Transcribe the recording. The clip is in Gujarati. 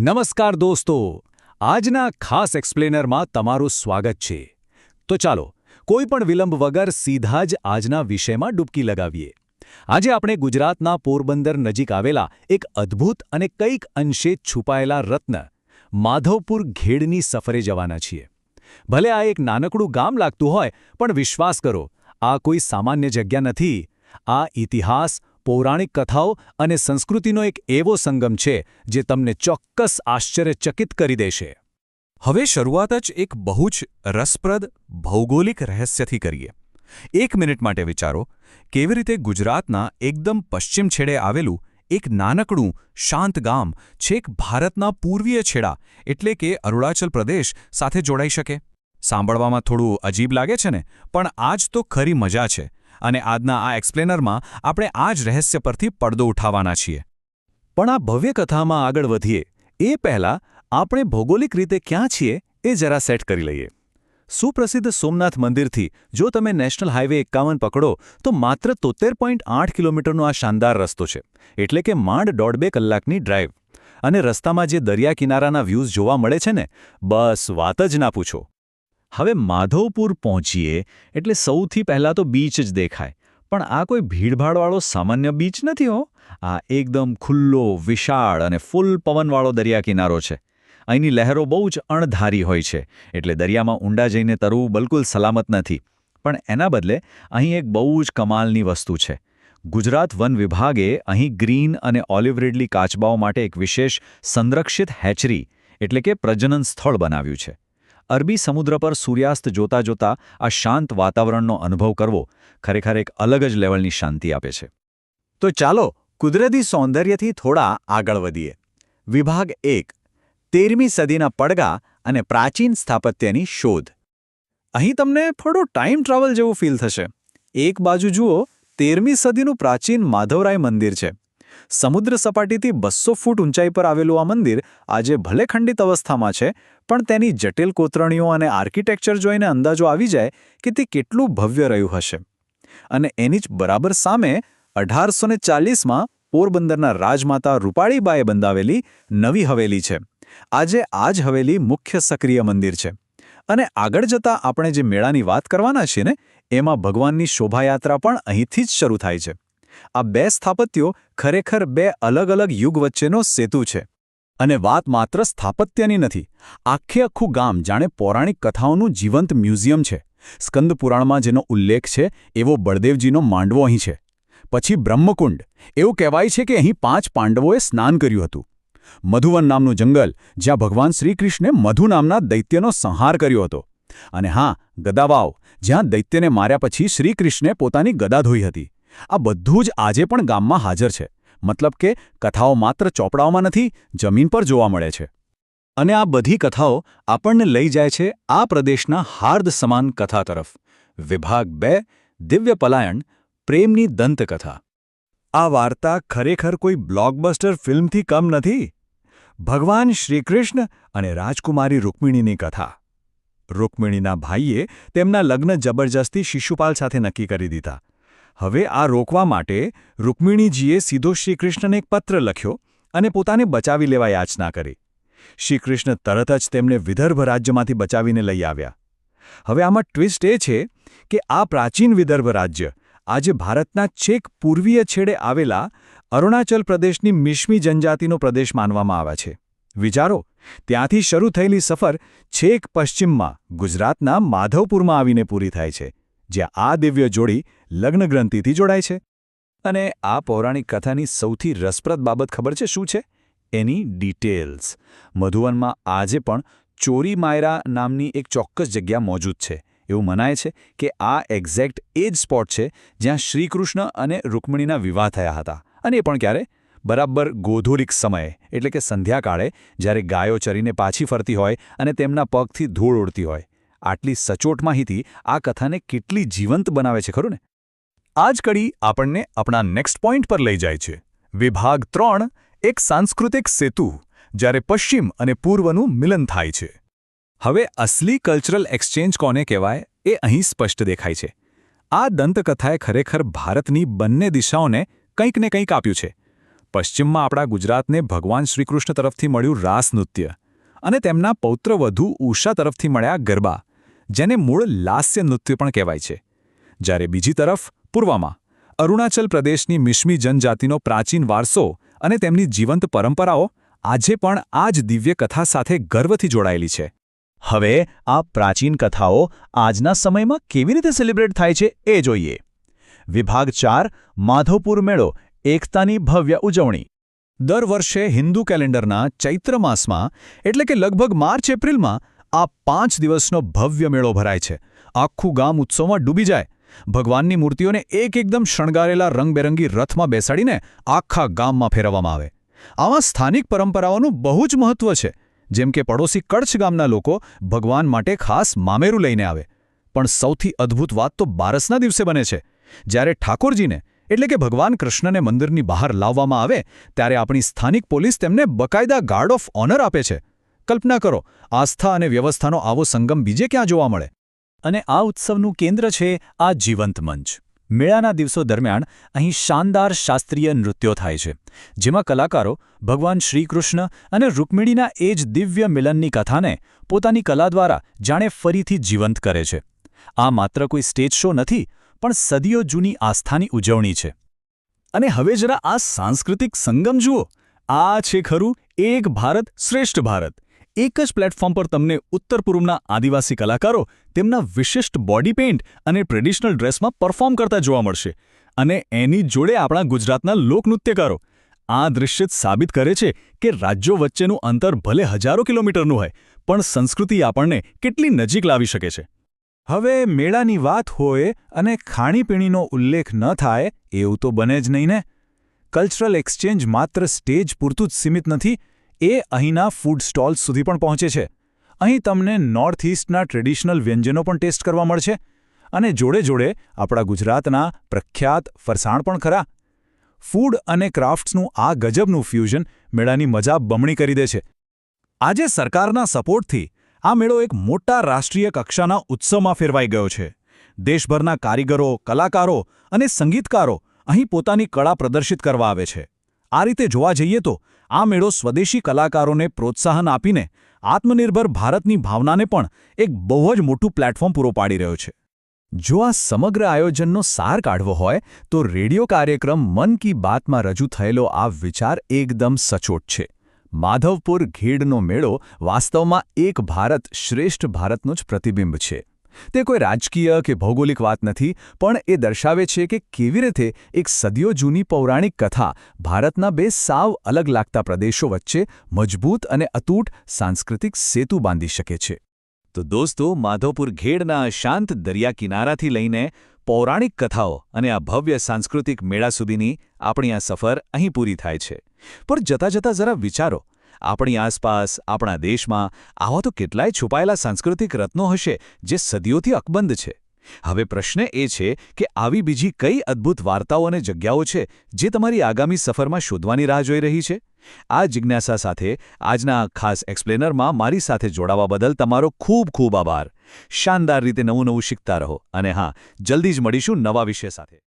નમસ્કાર દોસ્તો, આજના ખાસ એક્સપ્લેનરમાં તમારું સ્વાગત છે. તો ચાલો, કોઈ પણ વિલંબ વગર સીધા જ આજના વિષયમાં ડૂબકી લગાવીએ. આજે આપણે ગુજરાતના પોરબંદર નજીક આવેલા એક અદ્ભુત અને કંઈક અંશે છુપાયેલા રત્ન માધવપુર ઘેડની સફરે જવાના છીએ. ભલે આ એક નાનકડું ગામ લાગતું હોય, પણ વિશ્વાસ કરો, આ કોઈ સામાન્ય જગ્યા નથી. આ ઇતિહાસ, પૌરાણિક કથાઓ અને સંસ્કૃતિનો એક એવો સંગમ છે જે તમને ચોક્કસ આશ્ચર્યચકિત કરી દેશે. હવે શરૂઆત જ એક બહુ જ રસપ્રદ ભૌગોલિક રહસ્યથી કરીએ. 1 મિનિટ માટે વિચારો, કેવી રીતે ગુજરાતના એકદમ પશ્ચિમ છેડે આવેલું એક નાનકડું, શાંત ગામ છેક ભારતના પૂર્વીય છેડા એટલે કે અરુણાચલ પ્રદેશ સાથે જોડાઈ શકે. સાંભળવામાં થોડું અજીબ લાગે છે ને, પણ આ જ તો ખરી મજા છે. અને આજના આ એક્સપ્લેનરમાં આપણે આ જ રહસ્ય પરથી પડદો ઉઠાવવાના છીએ. પણ આ ભવ્ય કથામાં આગળ વધીએ એ પહેલાં આપણે ભૌગોલિક રીતે ક્યાં છીએ એ જરા સેટ કરી લઈએ. સુપ્રસિદ્ધ સોમનાથ મંદિરથી જો તમે નેશનલ હાઇવે 51 પકડો તો માત્ર 73.8 કિલોમીટરનો આ શાનદાર રસ્તો છે, એટલે કે માંડ 1.5-2 કલાકની ડ્રાઈવ. અને રસ્તામાં જે દરિયા કિનારાના વ્યૂઝ જોવા મળે છે ને, બસ વાત જ ના પૂછો. હવે માધવપુર પહોંચીએ એટલે સૌથી પહેલાં તો બીચ જ દેખાય. પણ આ કોઈ ભીડભાડવાળો સામાન્ય બીચ નથી હો. આ એકદમ ખુલ્લો, વિશાળ અને ફૂલ પવનવાળો દરિયા કિનારો છે. અહીંની લહેરો બહુ જ અણધારી હોય છે, એટલે દરિયામાં ઊંડા જઈને તરવું બિલકુલ સલામત નથી. પણ એના બદલે અહીં એક બહુ જ કમાલની વસ્તુ છે. ગુજરાત વન વિભાગે અહીં ગ્રીન અને ઓલિવ રીડલી કાચબાઓ માટે એક વિશેષ સંરક્ષિત હેચરી એટલે કે પ્રજનન સ્થળ બનાવ્યું છે. અરબી સમુદ્ર પર સૂર્યાસ્ત જોતા જોતા આ શાંત વાતાવરણનો અનુભવ કરવો ખરેખર એક અલગ જ લેવલની શાંતિ આપે છે. તો ચાલો કુદરતી સૌંદર્યથી થોડા આગળ વધીએ. વિભાગ 1, 13મી સદીના પડગા અને પ્રાચીન સ્થાપત્યની શોધ. અહીં તમને થોડો ટાઈમ ટ્રાવેલ જેવું ફીલ થશે. એક બાજુ જુઓ, 13મી સદીનું પ્રાચીન માધવરાય મંદિર છે. સમુદ્ર સપાટીથી 200 ફૂટ ઊંચાઈ પર આવેલું આ મંદિર આજે ભલે ખંડિત અવસ્થામાં છે, પણ તેની જટિલ કોતરણીઓ અને આર્કિટેક્ચર જોઈને અંદાજો આવી જાય કે તે કેટલું ભવ્ય રહ્યું હશે. અને એની જ બરાબર સામે 1840માં પોરબંદરના રાજમાતા રૂપાળીબાએ બંધાવેલી નવી હવેલી છે. આજે આ જ હવેલી મુખ્ય સક્રિય મંદિર છે. અને આગળ જતાં આપણે જે મેળાની વાત કરવાના છીએ ને, એમાં ભગવાનની શોભાયાત્રા પણ અહીંથી જ શરૂ થાય છે. આ બે સ્થાપત્યો ખરેખર બે અલગ અલગ યુગ વચ્ચેનો સેતુ છે. અને વાત માત્ર સ્થાપત્યની નથી. આખું ગામ જાણે પૌરાણિક કથાઓનું જીવંત મ્યુઝિયમ છે. સ્કંદ પુરાણમાં જેનો ઉલ્લેખ છે એવો બળદેવજીનો માંડવો અહીં છે. પછી બ્રહ્મકુંડ. એવું કહેવાય છે કે અહીં 5 પાંડવોએ સ્નાન કર્યું હતું. મધુવન નામનું જંગલ, જ્યાં ભગવાન શ્રીકૃષ્ણે મધુ નામના દૈત્યનો સંહાર કર્યો હતો. અને હા, ગદાવાવ, જ્યાં દૈત્યને માર્યા પછી શ્રીકૃષ્ણે પોતાની ગદા ધોઈ હતી. આ બધું જ આજે પણ ગામમાં હાજર છે. મતલબ કે કથાઓ માત્ર ચોપડાઓમાં નથી, જમીન પર જોવા મળે છે. અને આ બધી કથાઓ આપણને લઈ જાય છે આ પ્રદેશના હાર્દ સમાન કથા તરફ. વિભાગ 2, દિવ્ય પલાયન, પ્રેમની દંતકથા. આ વાર્તા ખરેખર કોઈ બ્લોકબસ્ટર ફિલ્મથી કમ નથી. ભગવાન શ્રીકૃષ્ણ અને રાજકુમારી રૂક્મિણીની કથા. રૂક્મિણીના ભાઈએ તેમના લગ્ન જબરજસ્તી શિશુપાલ સાથે નક્કી કરી દીધા. હવે આ રોકવા માટે રૂક્મિણીજીએ સીધો શ્રીકૃષ્ણને એક પત્ર લખ્યો અને પોતાને બચાવી લેવા યાચના કરી. શ્રીકૃષ્ણ તરત જ તેમને વિદર્ભ રાજ્યમાંથી બચાવીને લઈ આવ્યા. હવે આમાં ટ્વિસ્ટ એ છે કે આ પ્રાચીન વિદર્ભ રાજ્ય આજે ભારતના છેક પૂર્વીય છેડે આવેલા અરુણાચલ પ્રદેશની મિશ્મી જનજાતિનો પ્રદેશ માનવામાં આવે છે. વિચારો, ત્યાંથી શરૂ થયેલી સફર છેક પશ્ચિમમાં ગુજરાતના માધવપુરમાં આવીને પૂરી થાય છે, જ્યાં આ દિવ્ય જોડી લગ્નગ્રંથિથી જોડાય છે. અને આ પૌરાણિક કથાની સૌથી રસપ્રદ બાબત ખબર છે શું છે? એની ડિટેલ્સ. મધુવનમાં આજે પણ ચોરી માયરા નામની એક ચોક્કસ જગ્યા મોજૂદ છે. એવું મનાય છે કે આ એક્ઝેક્ટ એ જ સ્પોટ છે જ્યાં શ્રીકૃષ્ણ અને રૂક્મિણીના વિવાહ થયા હતા. અને એ પણ ક્યારે? બરાબર ગોધૂલિક સમયે, એટલે કે સંધ્યાકાળે, જ્યારે ગાયો ચરીને પાછી ફરતી હોય અને તેમના પગથી ધૂળ ઉડતી હોય. આટલી સચોટ માહિતી આ કથાને કેટલી જીવંત બનાવે છે, ખરું ને? આ જ કડી આપણને આપણા નેક્સ્ટ પોઈન્ટ પર લઈ જાય છે. વિભાગ 3, એક સાંસ્કૃતિક સેતુ, જ્યારે પશ્ચિમ અને પૂર્વનું મિલન થાય છે. હવે અસલી કલ્ચરલ એક્સચેન્જ કોને કહેવાય એ અહીં સ્પષ્ટ દેખાય છે. આ દંતકથાએ ખરેખર ભારતની બંને દિશાઓને કંઈક ને કંઈક આપ્યું છે. પશ્ચિમમાં આપણા ગુજરાતને ભગવાન શ્રીકૃષ્ણ તરફથી મળ્યું રાસ નૃત્ય અને તેમના પૌત્રવધુ ઉષા તરફથી મળ્યા ગરબા, જેને મૂળ લાસ્ય નૃત્ય પણ કહેવાય છે. જ્યારે બીજી તરફ પૂર્વમાં અરુણાચલ પ્રદેશની મિશ્મી જનજાતિનો પ્રાચીન વારસો અને તેમની જીવંત પરંપરાઓ આજે પણ આ જ દિવ્ય કથા સાથે ગર્વથી જોડાયેલી છે. હવે આ પ્રાચીન કથાઓ આજના સમયમાં કેવી રીતે સેલિબ્રેટ થાય છે એ જોઈએ. વિભાગ 4 માધવપુર મેળો, એકતાની ભવ્ય ઉજવણી. દર વર્ષે હિન્દુ કેલેન્ડરના ચૈત્ર માસમાં એટલે કે લગભગ માર્ચ-એપ્રિલમાં આ 5 દિવસનો ભવ્ય મેળો ભરાય છે. આખું ગામ ઉત્સવમાં ડૂબી જાય. ભગવાનની મૂર્તિઓને એકદમ શણગારેલા રંગબેરંગી રથમાં બેસાડીને આખા ગામમાં ફેરવવામાં આવે. આમાં સ્થાનિક પરંપરાઓનું બહુ જ મહત્વ છે. જેમ કે પડોશી કચ્છ ગામના લોકો ભગવાન માટે ખાસ મામેરું લઈને આવે. પણ સૌથી અદ્ભુત વાત તો બારસના દિવસે બને છે, જ્યારે ઠાકોરજીને એટલે કે ભગવાન કૃષ્ણને મંદિરની બહાર લાવવામાં આવે ત્યારે આપણી સ્થાનિક પોલીસ તેમને બકાયદા ગાર્ડ ઓફ ઓનર આપે છે. કલ્પના કરો, આસ્થા અને વ્યવસ્થાનો આવો સંગમ બીજે ક્યાં જોવા મળે? અને આ ઉત્સવનું કેન્દ્ર છે આ જીવંત મંચ. મેળાના દિવસો દરમિયાન અહીં શાનદાર શાસ્ત્રીય નૃત્યો થાય છે, જેમાં કલાકારો ભગવાન શ્રીકૃષ્ણ અને રૂકમિણીના એ જ દિવ્ય મિલનની કથાને પોતાની કલા દ્વારા જાણે ફરીથી જીવંત કરે છે. આ માત્ર કોઈ સ્ટેજ શો નથી, પણ સદીઓ જૂની આસ્થાની ઉજવણી છે. અને હવે જરા આ સાંસ્કૃતિક સંગમ જુઓ. આ છે ખરું એક ભારત શ્રેષ્ઠ ભારત. એક જ પ્લેટફોર્મ પર તમને ઉત્તર પૂર્વના આદિવાસી કલાકારો તેમના વિશિષ્ટ બોડી પેઇન્ટ અને ટ્રેડિશનલ ડ્રેસમાં પરફોર્મ કરતા જોવા મળશે, અને એની જોડે આપણા ગુજરાતના લોકનૃત્યકારો. આ દૃશ્ય સાબિત કરે છે કે રાજ્યો વચ્ચેનું અંતર ભલે હજારો કિલોમીટરનું હોય, પણ સંસ્કૃતિ આપણને કેટલી નજીક લાવી શકે છે. હવે મેળાની વાત હોય અને ખાણીપીણીનો ઉલ્લેખ ન થાય એવું તો બને જ નહીં ને. કલ્ચરલ એક્સચેન્જ માત્ર સ્ટેજ પૂરતું જ સીમિત નથી, એ અહીંના ફૂડ સ્ટોલ્સ સુધી પણ પહોંચે છે. અહીં તમને નોર્થ ઇસ્ટના ટ્રેડિશનલ વ્યંજનો પણ ટેસ્ટ કરવા મળશે, અને જોડે જોડે આપણા ગુજરાતના પ્રખ્યાત ફરસાણ પણ ખરા. ફૂડ અને ક્રાફ્ટ્સનું આ ગજબનું ફ્યુઝન મેળાની મજા બમણી કરી દે છે. આજે સરકારના સપોર્ટથી આ મેળો એક મોટા રાષ્ટ્રીય કક્ષાના ઉત્સવમાં ફેરવાઈ ગયો છે. દેશભરના કારીગરો, કલાકારો અને સંગીતકારો અહીં પોતાની કળા પ્રદર્શિત કરવા આવે છે. આ રીતે જોવા જઈએ તો આ મેળો સ્વદેશી કલાકારોને પ્રોત્સાહન આપીને આત્મનિર્ભર ભારતની ભાવનાને પણ એક બહુ જ મોટું પ્લેટફોર્મ પૂરો પાડી રહ્યો છે. જો આ સમગ્ર આયોજનનો સાર કાઢવો હોય તો રેડિયો કાર્યક્રમ મન કી બાતમાં રજૂ થયેલો આ વિચાર એકદમ સચોટ છે. માધવપુર ઘેડનો મેળો વાસ્તવમાં એક ભારત શ્રેષ્ઠ ભારતનું જ પ્રતિબિંબ છે. તે કોઈ રાજકીય કે ભૌગોલિક વાત નથી, પણ એ દર્શાવે છે કે કેવી રીતે એક સદીઓ જૂની પૌરાણિક કથા ભારતના બે સાવ અલગ લાગતા પ્રદેશો વચ્ચે મજબૂત અને અતૂટ સાંસ્કૃતિક સેતુ બાંધી શકે છે. તો દોસ્તો, માધવપુર ઘેડના શાંત દરિયા કિનારાથી લઈને પૌરાણિક કથાઓ અને આ ભવ્ય સાંસ્કૃતિક મેળા સુધીની આપણી આ સફર અહીં પૂરી થાય છે. પણ જતાં જતાં જરા વિચારો, આપણી આસપાસ, આપણા દેશમાં આવા તો કેટલાય છુપાયેલા સાંસ્કૃતિક રત્નો હશે જે સદીઓથી અકબંધ છે. હવે પ્રશ્ન એ છે કે આવી બીજી કઈ અદ્ભુત વાર્તાઓ અને જગ્યાઓ છે જે તમારી આગામી સફરમાં શોધવાની રાહ જોઈ રહી છે? આ જિજ્ઞાસા સાથે આજના ખાસ એક્સપ્લેનરમાં મારી સાથે જોડાવા બદલ તમારો ખૂબ ખૂબ આભાર. શાનદાર રીતે નવું શીખતા રહો, અને હા, જલ્દી જ મળીશું નવા વિષય સાથે.